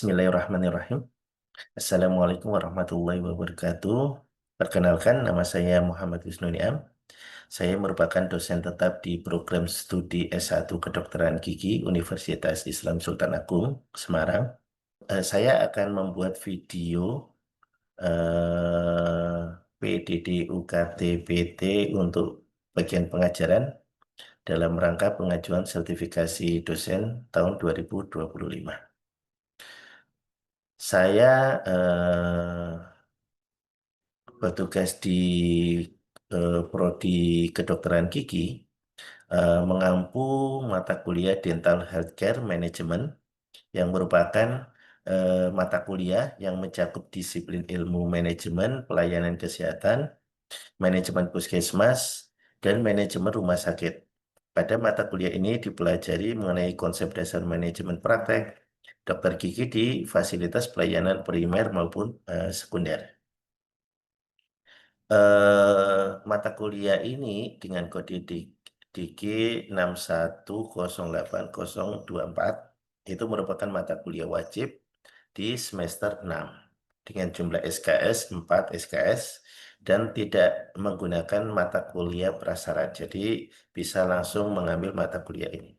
Bismillahirrahmanirrahim. Assalamualaikum warahmatullahi wabarakatuh. Perkenalkan, nama saya Muhammad Wisnu Niam. Saya merupakan dosen tetap di program studi S1 Kedokteran Gigi Universitas Islam Sultan Agung, Semarang. Saya akan membuat video PDD UKT PT untuk bagian pengajaran dalam rangka pengajuan sertifikasi dosen tahun 2025. Saya bertugas di Prodi Kedokteran Gigi, mengampu mata kuliah Dental Healthcare Management yang merupakan mata kuliah yang mencakup disiplin ilmu manajemen pelayanan kesehatan, manajemen puskesmas, dan manajemen rumah sakit. Pada mata kuliah ini dipelajari mengenai konsep dasar manajemen praktek dokter gigi di fasilitas pelayanan primer maupun sekunder. Mata kuliah ini dengan kode DG 6108024 itu merupakan mata kuliah wajib di semester 6 dengan jumlah SKS 4 SKS dan tidak menggunakan mata kuliah prasyarat. Jadi bisa langsung mengambil mata kuliah ini.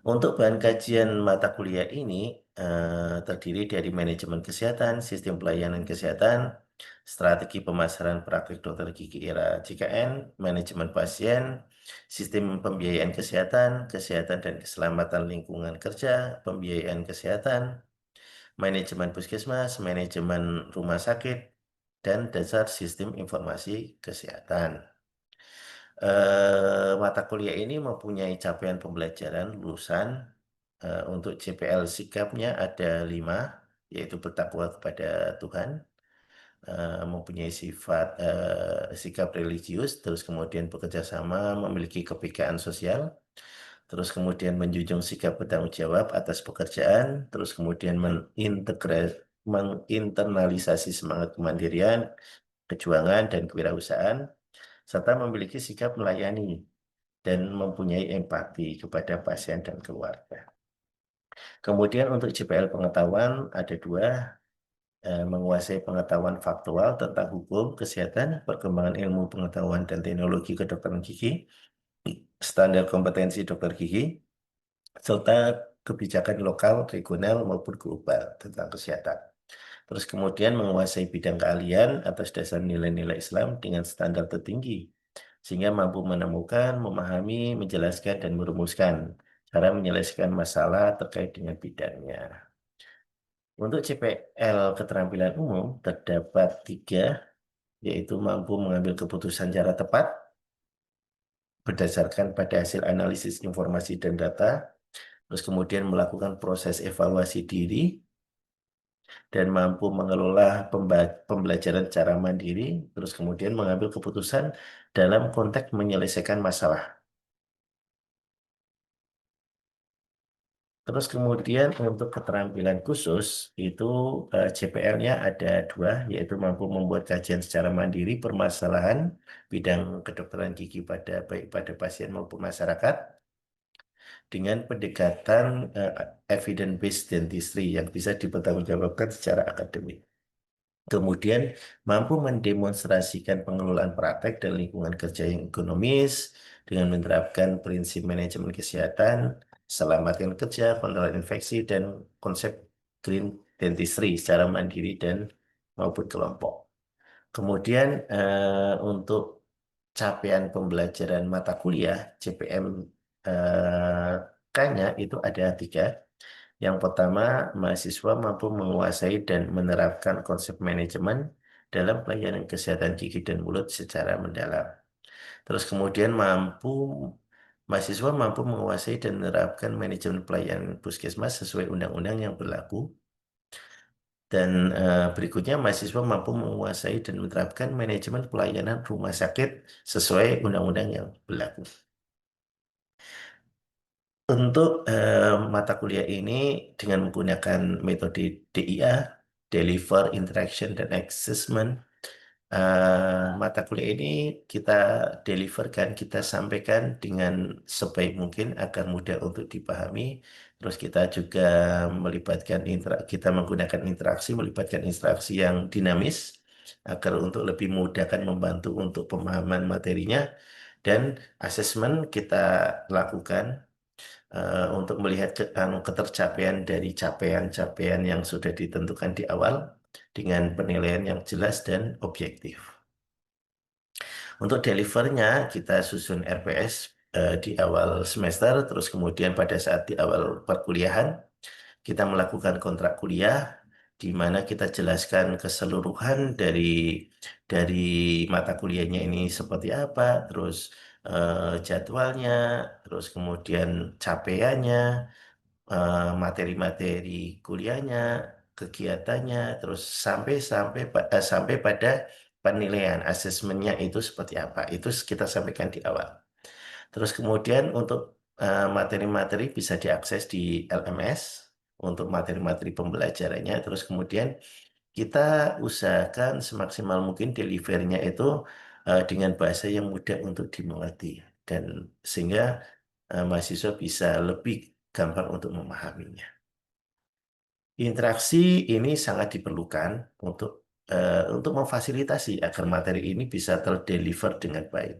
Untuk bahan kajian mata kuliah ini terdiri dari manajemen kesehatan, sistem pelayanan kesehatan, strategi pemasaran praktik dokter gigi era JKN, manajemen pasien, sistem pembiayaan kesehatan, kesehatan dan keselamatan lingkungan kerja, pembiayaan kesehatan, manajemen puskesmas, manajemen rumah sakit, dan dasar sistem informasi kesehatan. Mata kuliah ini mempunyai capaian pembelajaran lulusan. Untuk CPL sikapnya ada 5, yaitu bertakwa kepada Tuhan, mempunyai sifat sikap religius, terus kemudian bekerja sama, memiliki kepekaan sosial, terus kemudian menjunjung sikap bertanggung jawab atas pekerjaan, terus kemudian menginternalisasi semangat kemandirian, kejuangan, dan kewirausahaan, serta memiliki sikap melayani dan mempunyai empati kepada pasien dan keluarga. Kemudian untuk JPL pengetahuan ada 2, menguasai pengetahuan faktual tentang hukum, kesehatan, perkembangan ilmu pengetahuan dan teknologi kedokteran gigi, standar kompetensi dokter gigi, serta kebijakan lokal, regional, maupun global tentang kesehatan. Terus kemudian menguasai bidang keahlian atas dasar nilai-nilai Islam dengan standar tertinggi, sehingga mampu menemukan, memahami, menjelaskan, dan merumuskan cara menyelesaikan masalah terkait dengan bidangnya. Untuk CPL keterampilan umum terdapat 3, yaitu mampu mengambil keputusan secara tepat berdasarkan pada hasil analisis informasi dan data, terus kemudian melakukan proses evaluasi diri, dan mampu mengelola pembelajaran secara mandiri, terus kemudian mengambil keputusan dalam konteks menyelesaikan masalah. Terus kemudian untuk keterampilan khusus itu CPL-nya ada 2, yaitu mampu membuat kajian secara mandiri permasalahan bidang kedokteran gigi baik pada pasien maupun masyarakat dengan pendekatan evidence-based dentistry yang bisa dipertanggungjawabkan secara akademik. Kemudian mampu mendemonstrasikan pengelolaan praktek dan lingkungan kerja yang ekonomis dengan menerapkan prinsip manajemen kesehatan, keselamatan kerja, pengelolaan infeksi, dan konsep green dentistry secara mandiri dan maupun kelompok. Kemudian untuk capaian pembelajaran mata kuliah CPM K-nya itu ada 3. Yang pertama, mahasiswa mampu menguasai dan menerapkan konsep manajemen dalam pelayanan kesehatan gigi dan mulut secara mendalam. Terus kemudian mahasiswa mampu menguasai dan menerapkan manajemen pelayanan puskesmas sesuai undang-undang yang berlaku. Dan berikutnya, mahasiswa mampu menguasai dan menerapkan manajemen pelayanan rumah sakit sesuai undang-undang yang berlaku. Untuk mata kuliah ini dengan menggunakan metode DIA, Deliver, Interaction, dan Assessment, Mata kuliah ini kita deliverkan, kita sampaikan dengan sebaik mungkin agar mudah untuk dipahami. Terus kita juga kita menggunakan interaksi, melibatkan interaksi yang dinamis agar untuk lebih mudah kan membantu untuk pemahaman materinya. Dan asesmen kita lakukan untuk melihat ketercapaian dari capaian-capaian yang sudah ditentukan di awal dengan penilaian yang jelas dan objektif. Untuk delivernya kita susun RPS di awal semester, terus kemudian pada saat di awal perkuliahan kita melakukan kontrak kuliah di mana kita jelaskan keseluruhan dari mata kuliahnya ini seperti apa, terus jadwalnya, terus kemudian capaiannya, materi-materi kuliahnya, kegiatannya, terus sampai pada penilaian asesmennya itu seperti apa. Itu kita sampaikan di awal. Terus kemudian untuk materi-materi bisa diakses di LMS untuk materi-materi pembelajarannya. Terus kemudian kita usahakan semaksimal mungkin delivery-nya itu dengan bahasa yang mudah untuk dimengerti dan sehingga mahasiswa bisa lebih gampang untuk memahaminya. Interaksi ini sangat diperlukan untuk memfasilitasi agar materi ini bisa terdeliver dengan baik.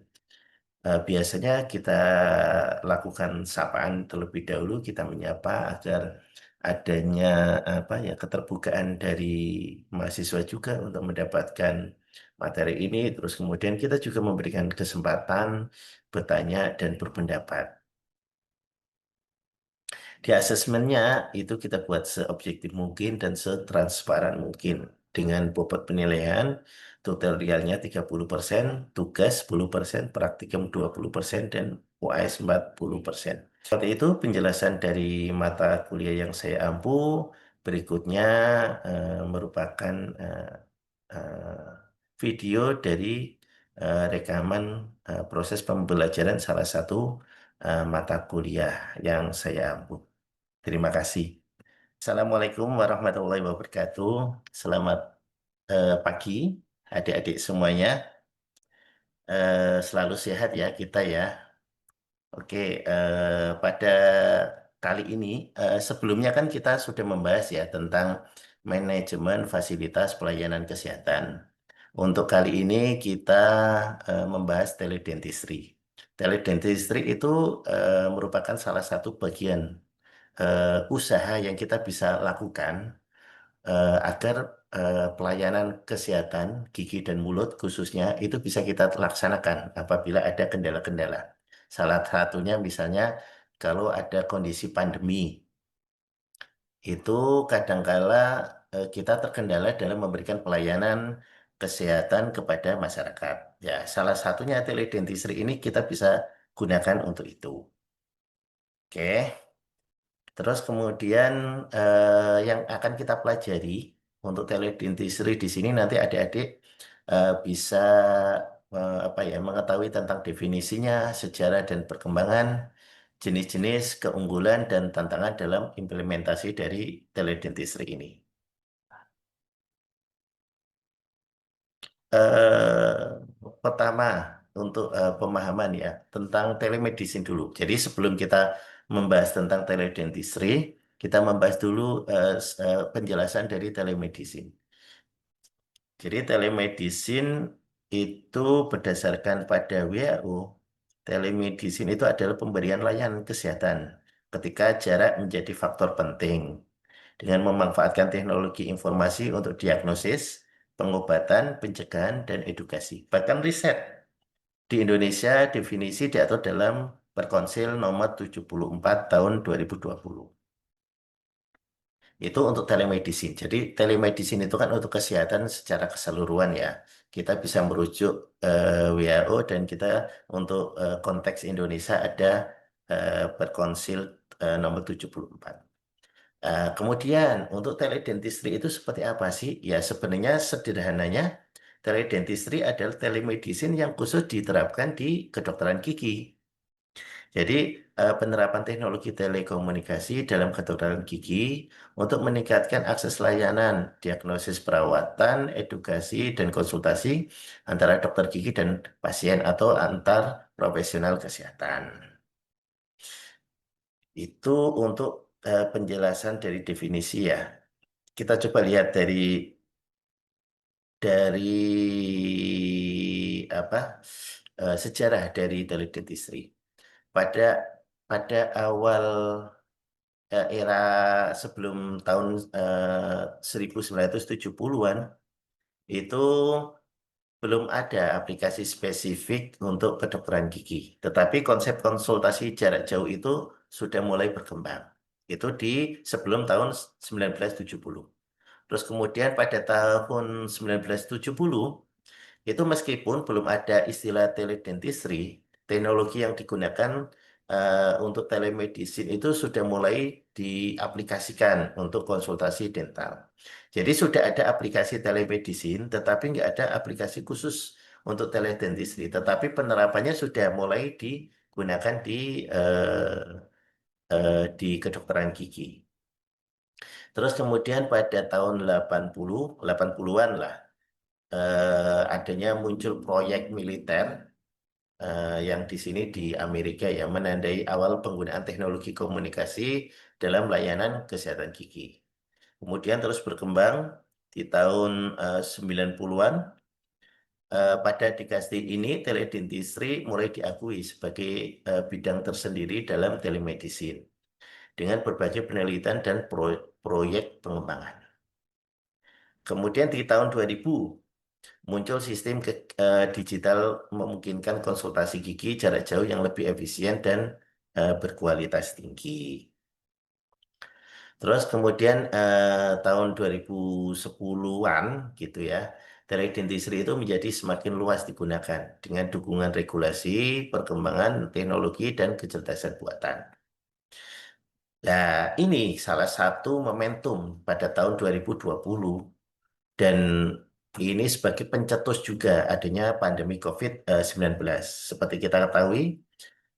Biasanya kita lakukan sapaan terlebih dahulu, kita menyapa agar adanya apa ya keterbukaan dari mahasiswa juga untuk mendapatkan materi ini. Terus kemudian kita juga memberikan kesempatan bertanya dan berpendapat. Di asesmennya itu kita buat seobjektif mungkin dan setransparan mungkin dengan bobot penilaian tutorialnya 30%, tugas 10%, praktikum 20%, dan UAS 40%. Seperti itu penjelasan dari mata kuliah yang saya ampuh. Berikutnya merupakan eh, video dari rekaman proses pembelajaran salah satu mata kuliah yang saya ampuh. Terima kasih. Assalamualaikum warahmatullahi wabarakatuh. Selamat pagi, adik-adik semuanya. Selalu sehat ya kita ya. Oke, pada kali ini, sebelumnya kan kita sudah membahas ya tentang manajemen fasilitas pelayanan kesehatan. Untuk kali ini kita membahas teledentistry. Teledentistry itu merupakan salah satu bagian usaha yang kita bisa lakukan agar pelayanan kesehatan gigi dan mulut khususnya itu bisa kita laksanakan apabila ada kendala-kendala. Salah satunya misalnya kalau ada kondisi pandemi, itu kadangkala kita terkendala dalam memberikan pelayanan kesehatan kepada masyarakat. Ya, salah satunya teledentistry ini kita bisa gunakan untuk itu. Oke. Terus kemudian yang akan kita pelajari untuk teledentistry di sini nanti adik-adik bisa apa ya mengetahui tentang definisinya, sejarah dan perkembangan, jenis-jenis, keunggulan dan tantangan dalam implementasi dari teledentistry ini. Pertama untuk pemahaman ya tentang telemedicine dulu. Jadi sebelum kita membahas tentang teledentistry, kita membahas dulu penjelasan dari telemedicine. Jadi telemedicine itu berdasarkan pada WHO, telemedicine itu adalah pemberian layanan kesehatan ketika jarak menjadi faktor penting dengan memanfaatkan teknologi informasi untuk diagnosis, pengobatan, pencegahan, dan edukasi. Bahkan riset di Indonesia definisi diatur dalam Perkonsil nomor 74 tahun 2020. Itu untuk telemedicine. Jadi telemedicine itu kan untuk kesehatan secara keseluruhan ya. Kita bisa merujuk WHO dan kita untuk konteks Indonesia ada Perkonsil nomor 74. Kemudian untuk teledentistry itu seperti apa sih? Ya sebenarnya sederhananya teledentistry adalah telemedicine yang khusus diterapkan di kedokteran gigi. Jadi penerapan teknologi telekomunikasi dalam kedokteran gigi untuk meningkatkan akses layanan, diagnosis perawatan, edukasi, dan konsultasi antara dokter gigi dan pasien atau antar profesional kesehatan. Itu untuk penjelasan dari definisi ya. Kita coba lihat dari apa sejarah dari teledentistry. Pada pada awal era sebelum tahun 1970-an itu belum ada aplikasi spesifik untuk kedokteran gigi. Tetapi konsep konsultasi jarak jauh itu sudah mulai berkembang. Itu di sebelum tahun 1970. Terus kemudian pada tahun 1970 itu meskipun belum ada istilah teledentistry, teknologi yang digunakan untuk telemedicine itu sudah mulai diaplikasikan untuk konsultasi dental. Jadi sudah ada aplikasi telemedicine, tetapi nggak ada aplikasi khusus untuk teledentistry. Tetapi penerapannya sudah mulai digunakan di kedokteran gigi. Terus kemudian pada tahun 80-an lah, adanya muncul proyek militer yang di sini di Amerika ya menandai awal penggunaan teknologi komunikasi dalam layanan kesehatan gigi. Kemudian terus berkembang di tahun 90-an. Pada dekade ini teledentistry mulai diakui sebagai bidang tersendiri dalam telemedicine dengan berbagai penelitian dan proyek pengembangan. Kemudian di tahun 2000 muncul sistem digital memungkinkan konsultasi gigi jarak jauh yang lebih efisien dan berkualitas tinggi. Terus kemudian tahun 2010-an gitu ya, teledentistry itu menjadi semakin luas digunakan dengan dukungan regulasi, perkembangan teknologi, dan kecerdasan buatan. Nah, ini salah satu momentum pada tahun 2020 dan ini sebagai pencetus juga adanya pandemi COVID-19. Seperti kita ketahui,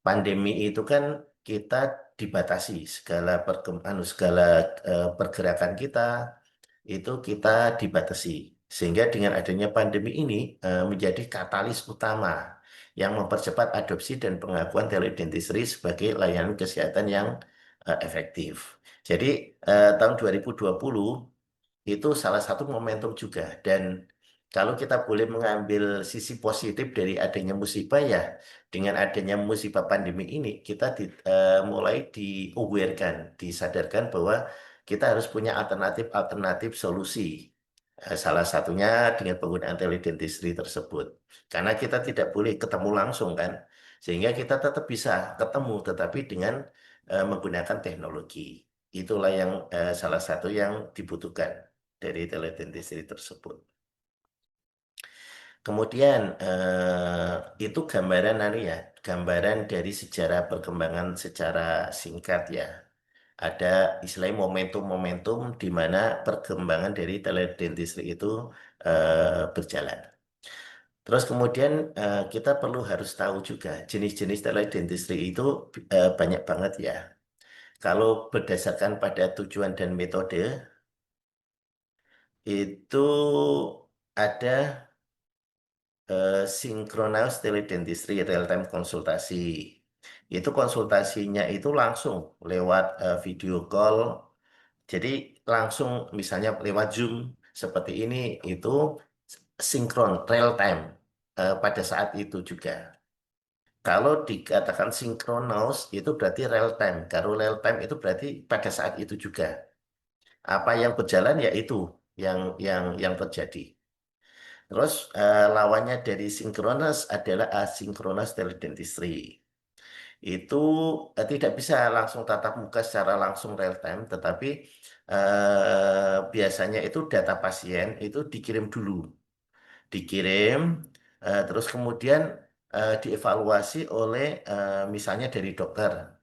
pandemi itu kan kita dibatasi segala pergerakan kita itu kita dibatasi. Sehingga dengan adanya pandemi ini menjadi katalis utama yang mempercepat adopsi dan pengakuan teledentistry sebagai layanan kesehatan yang efektif. Jadi tahun 2020 itu salah satu momentum juga. Dan kalau kita boleh mengambil sisi positif dari adanya musibah ya, dengan adanya musibah pandemi ini, kita mulai di-awarekan, disadarkan bahwa kita harus punya alternatif-alternatif solusi. Salah satunya dengan penggunaan teledentistry tersebut. Karena kita tidak boleh ketemu langsung kan, sehingga kita tetap bisa ketemu, tetapi dengan menggunakan teknologi. Itulah yang salah satu yang dibutuhkan dari teledentistry tersebut. Kemudian itu gambaran ya, gambaran dari sejarah perkembangan secara singkat ya. Ada istilahnya momentum-momentum di mana perkembangan dari teledentistry itu berjalan. Terus kemudian kita perlu harus tahu juga jenis-jenis teledentistry itu banyak banget ya. Kalau berdasarkan pada tujuan dan metode itu ada synchronous teledentistry real time konsultasi. Itu konsultasinya itu langsung lewat video call. Jadi langsung misalnya lewat Zoom seperti ini itu sinkron real time pada saat itu juga. Kalau dikatakan synchronous itu berarti real time. Kalau real time itu berarti pada saat itu juga. Apa yang berjalan ya itu yang terjadi. Terus lawannya dari sinkronus adalah asinkronus teledentistry. Itu tidak bisa langsung tatap muka secara langsung real time, tetapi biasanya itu data pasien itu dikirim dulu, dikirim, terus kemudian dievaluasi oleh misalnya dari dokter.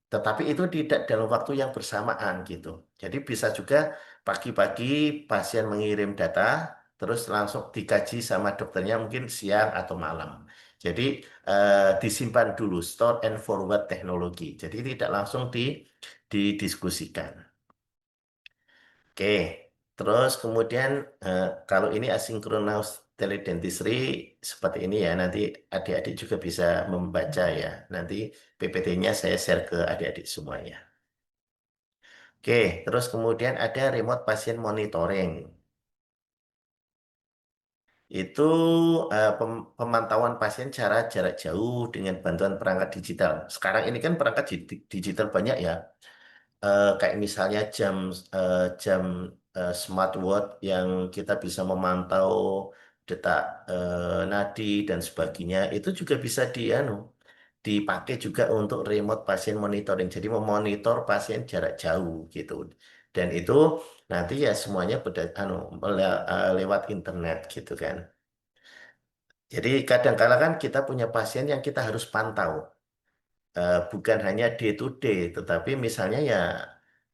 Tetapi itu tidak dalam waktu yang bersamaan gitu. Jadi bisa juga pagi-pagi pasien mengirim data, terus langsung dikaji sama dokternya mungkin siang atau malam. Jadi disimpan dulu, store and forward teknologi. Jadi tidak langsung didiskusikan. Oke, terus kemudian kalau ini asynchronous teledentistry seperti ini ya, nanti adik-adik juga bisa membaca ya. Nanti PPT-nya saya share ke adik-adik semuanya. Oke, terus kemudian ada remote patient monitoring. Itu pemantauan pasien secara jarak jauh dengan bantuan perangkat digital. Sekarang ini kan perangkat digital banyak ya. Kayak misalnya jam smartwatch yang kita bisa memantau detak nadi dan sebagainya. Itu juga bisa dipakai juga untuk remote pasien monitoring. Jadi memonitor pasien jarak jauh gitu. Dan itu nanti ya semuanya lewat internet gitu kan. Jadi kadang-kala kan kita punya pasien yang kita harus pantau. Bukan hanya day to day, tetapi misalnya ya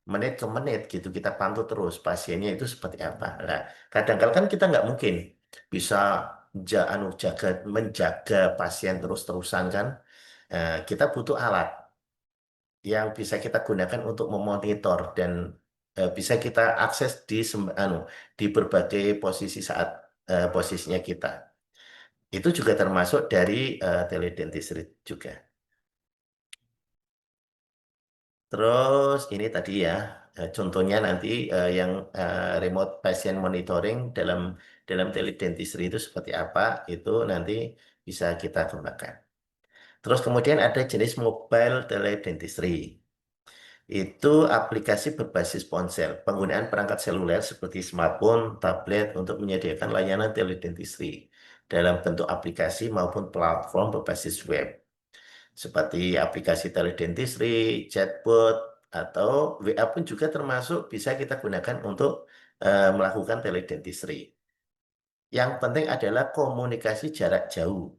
menit ke menit gitu kita pantau terus pasiennya itu seperti apa. Nah, kadang-kala kan kita nggak mungkin bisa jaga menjaga pasien terus-terusan kan. Kita butuh alat yang bisa kita gunakan untuk memonitor dan bisa kita akses di berbagai posisi saat posisinya kita. Itu juga termasuk dari teledentistry juga. Terus ini tadi ya, contohnya nanti yang remote patient monitoring dalam teledentistry itu seperti apa, itu nanti bisa kita kembangkan. Terus kemudian ada jenis mobile teledentistry. Itu aplikasi berbasis ponsel, penggunaan perangkat seluler seperti smartphone, tablet untuk menyediakan layanan teledentistry dalam bentuk aplikasi maupun platform berbasis web seperti aplikasi teledentistry, chatbot, atau WA pun juga termasuk bisa kita gunakan untuk melakukan teledentistry. Yang penting adalah komunikasi jarak jauh,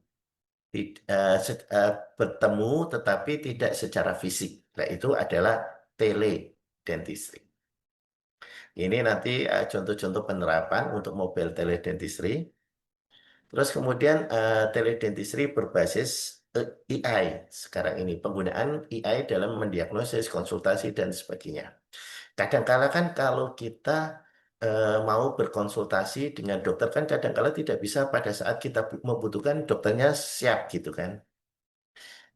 bertemu tetapi tidak secara fisik. Nah, itu adalah teledentistry. Ini nanti contoh-contoh penerapan untuk mobile teledentistry. Terus kemudian teledentistry berbasis AI sekarang ini penggunaan AI dalam mendiagnosis, konsultasi dan sebagainya. Kadangkala kan kalau kita mau berkonsultasi dengan dokter kan kadangkala tidak bisa pada saat kita membutuhkan dokternya siap gitu kan.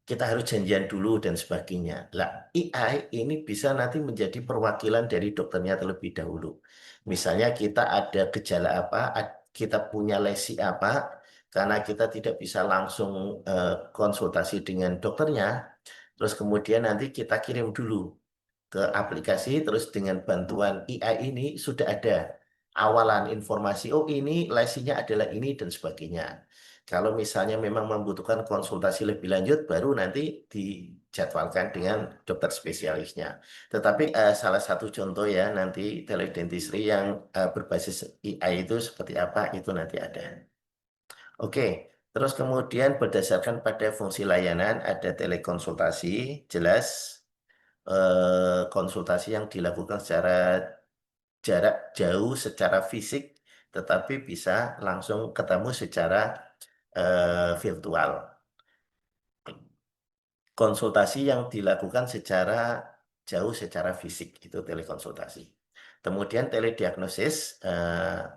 Kita harus janjian dulu dan sebagainya. Lah, AI ini bisa nanti menjadi perwakilan dari dokternya terlebih dahulu. Misalnya kita ada gejala apa, kita punya lesi apa, karena kita tidak bisa langsung konsultasi dengan dokternya, terus kemudian nanti kita kirim dulu ke aplikasi, terus dengan bantuan AI ini sudah ada awalan informasi, oh ini lesinya adalah ini dan sebagainya. Kalau misalnya memang membutuhkan konsultasi lebih lanjut, baru nanti dijadwalkan dengan dokter spesialisnya. Tetapi salah satu contoh ya nanti teledentistry yang berbasis AI itu seperti apa, itu nanti ada. Oke, terus kemudian berdasarkan pada fungsi layanan ada telekonsultasi, jelas konsultasi yang dilakukan secara jarak jauh secara fisik, tetapi bisa langsung ketemu secara virtual. Konsultasi yang dilakukan secara jauh secara fisik itu telekonsultasi. Kemudian telediagnosis,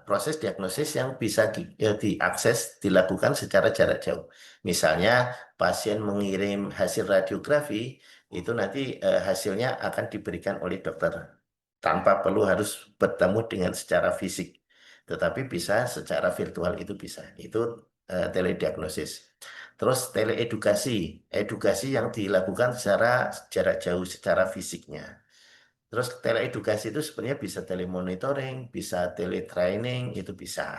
proses diagnosis yang bisa diakses dilakukan secara jarak jauh. Misalnya pasien mengirim hasil radiografi, itu nanti hasilnya akan diberikan oleh dokter tanpa perlu harus bertemu dengan secara fisik, tetapi bisa secara virtual itu bisa. Itu telediagnosis. Terus teleedukasi, edukasi yang dilakukan secara jarak jauh, secara fisiknya. Terus teleedukasi itu sebenarnya bisa telemonitoring, bisa teletraining, itu bisa.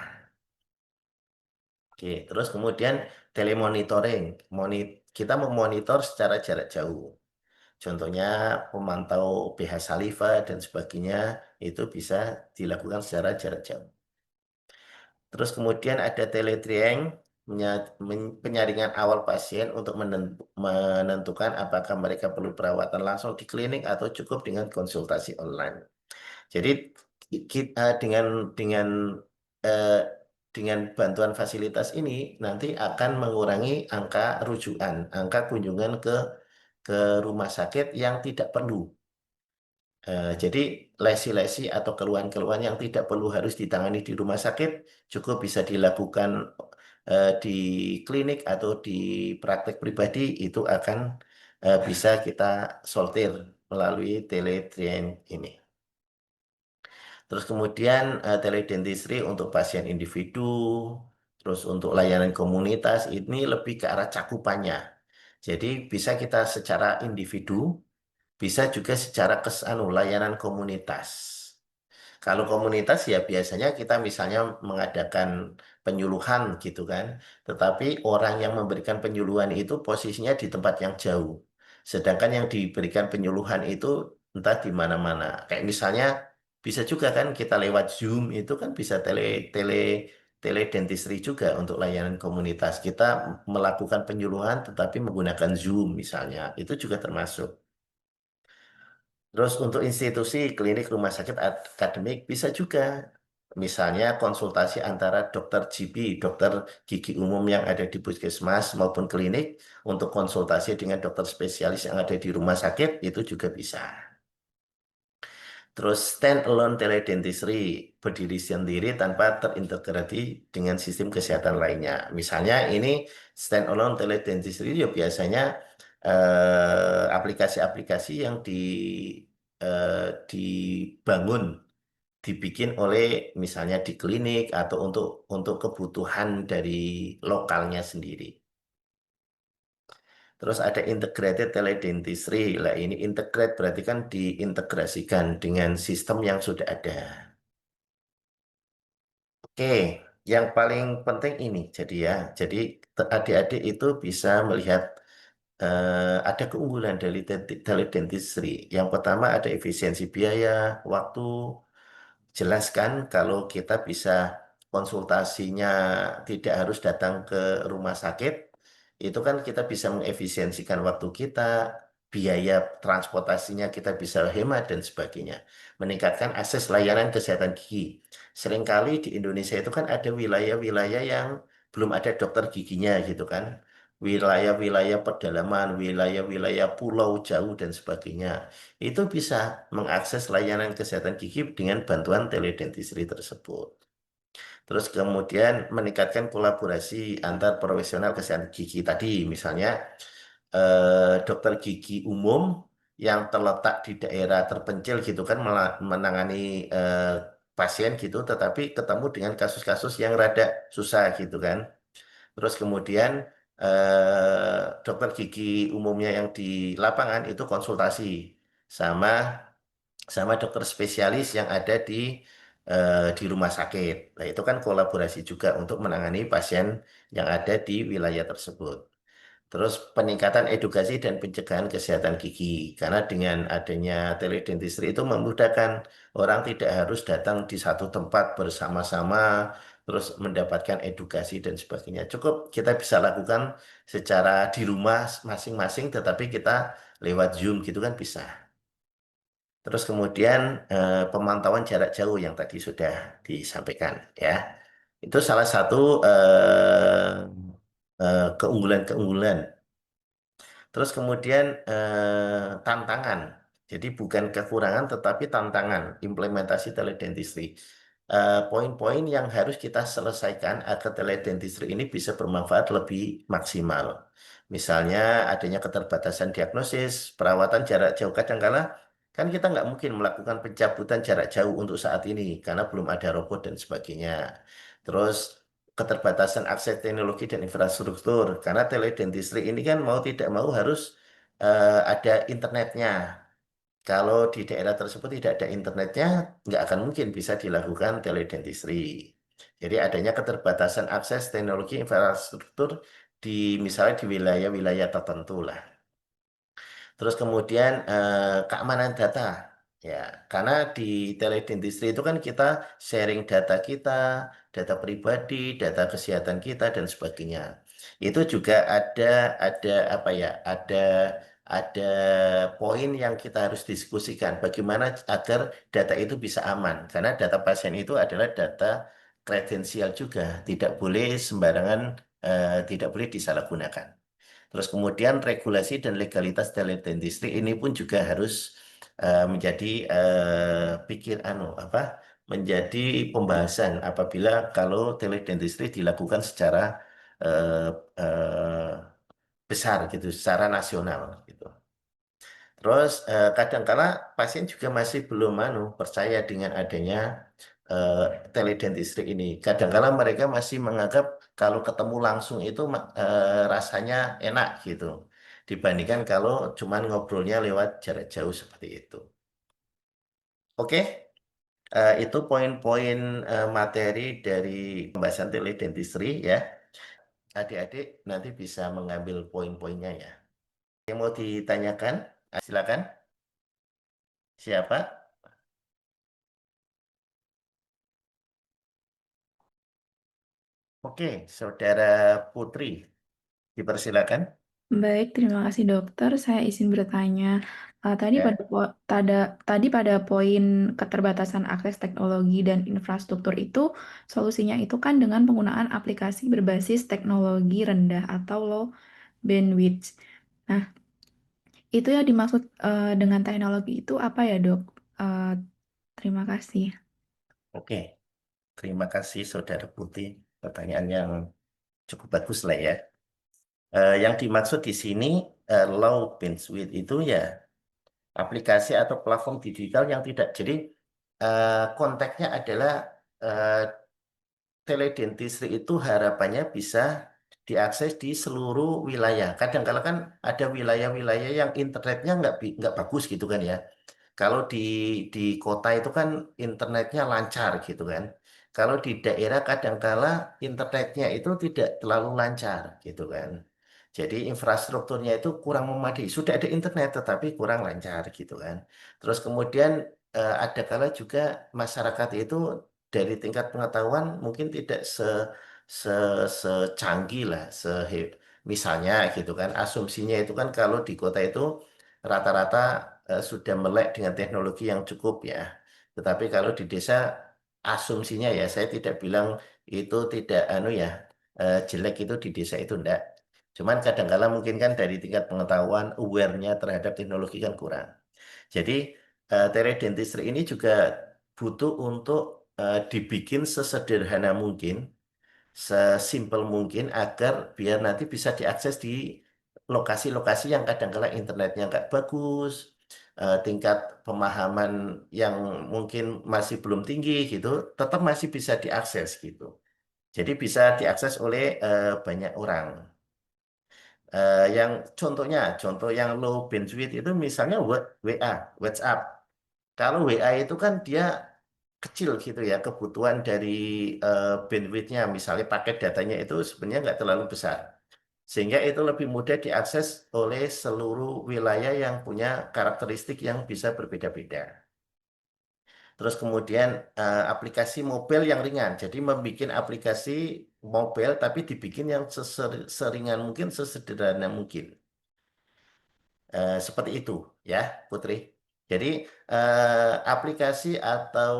Oke, terus kemudian telemonitoring, kita memonitor secara jarak jauh. Contohnya memantau pH saliva dan sebagainya itu bisa dilakukan secara jarak jauh. Terus kemudian ada teletrieng, penyaringan awal pasien untuk menentukan apakah mereka perlu perawatan langsung di klinik atau cukup dengan konsultasi online. Jadi kita dengan dengan bantuan fasilitas ini nanti akan mengurangi angka rujukan, angka kunjungan ke rumah sakit yang tidak perlu. Jadi lesi-lesi atau keluhan-keluhan yang tidak perlu harus ditangani di rumah sakit cukup bisa dilakukan di klinik atau di praktek pribadi itu akan bisa kita sortir melalui teledentistry ini. Terus kemudian teledentistry untuk pasien individu, terus untuk layanan komunitas ini lebih ke arah cakupannya. Jadi bisa kita secara individu, bisa juga secara layanan komunitas. Kalau komunitas ya biasanya kita misalnya mengadakan penyuluhan gitu kan. Tetapi orang yang memberikan penyuluhan itu posisinya di tempat yang jauh. Sedangkan yang diberikan penyuluhan itu entah di mana-mana. Kayak misalnya bisa juga kan kita lewat Zoom itu kan bisa tele teledentistry juga untuk layanan komunitas. Kita melakukan penyuluhan tetapi menggunakan Zoom misalnya. Itu juga termasuk. Terus untuk institusi, klinik, rumah sakit akademik bisa juga. Misalnya konsultasi antara dokter GP, dokter gigi umum yang ada di puskesmas maupun klinik untuk konsultasi dengan dokter spesialis yang ada di rumah sakit itu juga bisa. Terus stand-alone teledentistry berdiri sendiri tanpa terintegrasi dengan sistem kesehatan lainnya. Misalnya ini stand-alone teledentistry ya biasanya aplikasi-aplikasi yang dibangun, dibikin oleh misalnya di klinik atau untuk kebutuhan dari lokalnya sendiri. Terus ada integrated teledentistry. Lah ini integrate berarti kan diintegrasikan dengan sistem yang sudah ada. Oke, yang paling penting ini jadi ya. Jadi adik-adik itu bisa melihat ada keunggulan dari teledentistry. Yang pertama ada efisiensi biaya, waktu. Jelaskan kalau kita bisa konsultasinya tidak harus datang ke rumah sakit, itu kan kita bisa mengefisiensikan waktu kita, biaya transportasinya kita bisa hemat dan sebagainya. Meningkatkan akses layanan kesehatan gigi. Seringkali di Indonesia itu kan ada wilayah-wilayah yang belum ada dokter giginya gitu kan. Wilayah-wilayah pedalaman, wilayah-wilayah pulau jauh dan sebagainya itu bisa mengakses layanan kesehatan gigi dengan bantuan teledentistry tersebut. Terus kemudian meningkatkan kolaborasi antar profesional kesehatan gigi tadi, misalnya dokter gigi umum yang terletak di daerah terpencil gitu kan menangani pasien gitu, tetapi ketemu dengan kasus-kasus yang rada susah gitu kan. Terus kemudian dokter gigi umumnya yang di lapangan itu konsultasi sama sama dokter spesialis yang ada di rumah sakit. Nah, itu kan kolaborasi juga untuk menangani pasien yang ada di wilayah tersebut. Terus peningkatan edukasi dan pencegahan kesehatan gigi. Karena dengan adanya teledentistry itu memudahkan orang tidak harus datang di satu tempat bersama-sama, terus mendapatkan edukasi dan sebagainya. Cukup kita bisa lakukan secara di rumah masing-masing, tetapi kita lewat Zoom gitu kan bisa. Terus kemudian pemantauan jarak jauh yang tadi sudah disampaikan ya. Itu salah satu keunggulan-keunggulan. Terus kemudian tantangan. Jadi bukan kekurangan tetapi tantangan implementasi teledentistry. Poin-poin yang harus kita selesaikan agar teledentistry ini bisa bermanfaat lebih maksimal. Misalnya adanya keterbatasan diagnosis, perawatan jarak jauh kadangkala kan kita nggak mungkin melakukan pencabutan jarak jauh untuk saat ini karena belum ada robot dan sebagainya. Terus keterbatasan akses teknologi dan infrastruktur karena teledentistry ini kan mau tidak mau harus ada internetnya. Kalau di daerah tersebut tidak ada internetnya, nggak akan mungkin bisa dilakukan teledentistry. Jadi adanya keterbatasan akses teknologi infrastruktur di misalnya di wilayah-wilayah tertentu lah. Terus kemudian keamanan data, ya, karena di teledentistry itu kan kita sharing data kita, data pribadi, data kesehatan kita dan sebagainya. Itu juga ada apa ya, ada poin yang kita harus diskusikan. Bagaimana agar data itu bisa aman, karena data pasien itu adalah data kredensial juga, tidak boleh sembarangan, tidak boleh disalahgunakan. Terus kemudian regulasi dan legalitas teledentistry ini pun juga harus menjadi pikir apa menjadi pembahasan apabila kalau teledentistry dilakukan secara eh, eh, besar gitu, secara nasional gitu. Terus kadangkala pasien juga masih belum percaya dengan adanya eh, teledentistry ini. Kadangkala mereka masih menganggap kalau ketemu langsung itu rasanya enak gitu. Dibandingkan kalau cuman ngobrolnya lewat jarak jauh seperti itu. Oke, itu poin-poin materi dari pembahasan teledentistry ya. Adik-adik nanti bisa mengambil poin-poinnya ya. Yang mau ditanyakan, silakan. Siapa? Oke, Saudara Putri, dipersilakan. Baik, terima kasih dokter. Saya izin bertanya. Tadi pada Ya, tadi pada poin keterbatasan akses teknologi dan infrastruktur itu, solusinya itu kan dengan penggunaan aplikasi berbasis teknologi rendah atau low bandwidth. Nah, itu yang dimaksud dengan teknologi itu apa ya, Dok? Eh, Terima kasih. oke. Terima kasih Saudara Putri. Pertanyaan yang cukup bagus lah ya. Yang dimaksud di sini low bandwidth itu ya aplikasi atau platform digital yang tidak. Jadi konteksnya adalah eh, teledentistry itu harapannya bisa diakses di seluruh wilayah. Kadang-kala kan ada wilayah-wilayah yang internetnya nggak bagus gitu kan ya. Kalau di kota itu kan internetnya lancar gitu kan. Kalau di daerah kadangkala internetnya itu tidak terlalu lancar gitu kan. Jadi infrastrukturnya itu kurang memadai. Sudah ada internet tetapi kurang lancar gitu kan. Terus kemudian ada kala juga masyarakat itu dari tingkat pengetahuan mungkin tidak se secanggih lah, misalnya gitu kan. Asumsinya itu kan kalau di kota itu rata-rata sudah melek dengan teknologi yang cukup ya. Tetapi kalau di desa asumsinya ya saya tidak bilang itu tidak jelek itu di desa itu enggak. Cuman kadang-kala mungkin kan dari tingkat pengetahuan aware-nya terhadap teknologi kan kurang. Jadi teledentistry ini juga butuh untuk dibikin sesederhana mungkin, sesimpel mungkin agar biar nanti bisa diakses di lokasi-lokasi yang kadang-kala internetnya nggak bagus, tingkat pemahaman yang mungkin masih belum tinggi gitu, tetap masih bisa diakses gitu. Jadi bisa diakses oleh banyak orang. Yang contoh yang low bandwidth itu misalnya WA, WhatsApp. Kalau WA itu kan dia kecil gitu ya kebutuhan dari bandwidthnya, misalnya paket datanya itu sebenarnya nggak terlalu besar. Sehingga itu lebih mudah diakses oleh seluruh wilayah yang punya karakteristik yang bisa berbeda-beda. Terus kemudian aplikasi mobile yang ringan. Jadi membuat aplikasi mobile tapi dibikin yang seringan mungkin, sesederhana mungkin. Seperti itu ya, Putri. Jadi aplikasi atau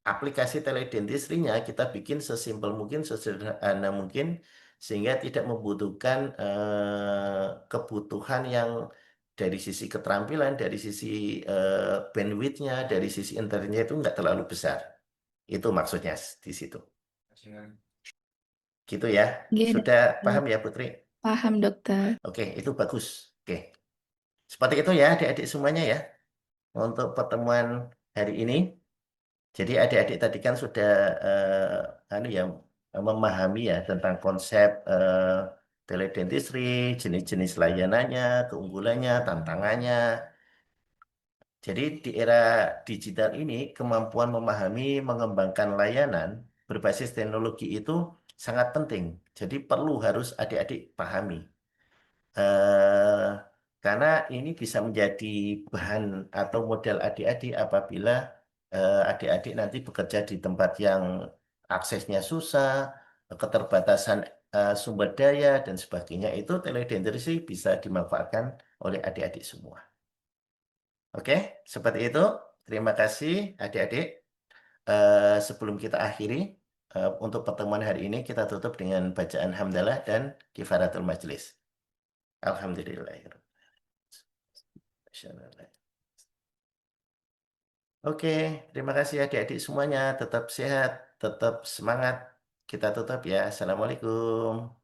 aplikasi teledentistry-nya kita bikin sesimpel mungkin, sesederhana mungkin, sehingga tidak membutuhkan kebutuhan yang dari sisi keterampilan, dari sisi bandwidth-nya, dari sisi internetnya itu nggak terlalu besar. Itu maksudnya di situ. Gitu ya. Iya, Sudah Dok. paham ya, Putri? Paham, dokter. Oke, itu bagus. Oke. Seperti itu ya adik-adik semuanya ya untuk pertemuan hari ini. Jadi adik-adik tadi kan sudah ya memahami ya tentang konsep teledentistry, jenis-jenis layanannya, keunggulannya, tantangannya. Jadi di era digital ini kemampuan memahami, mengembangkan layanan berbasis teknologi itu sangat penting. Jadi perlu harus adik-adik pahami. eh, karena ini bisa menjadi bahan atau model adik-adik apabila adik-adik nanti bekerja di tempat yang aksesnya susah, keterbatasan sumber daya dan sebagainya itu teledentistry bisa dimanfaatkan oleh adik-adik semua. Oke, seperti itu. Terima kasih adik-adik. Sebelum kita akhiri, untuk pertemuan hari ini kita tutup dengan bacaan hamdalah dan kifaratul majlis. Alhamdulillah. Oke, terima kasih adik-adik semuanya. Tetap sehat, tetap semangat. Kita tutup ya. Assalamualaikum.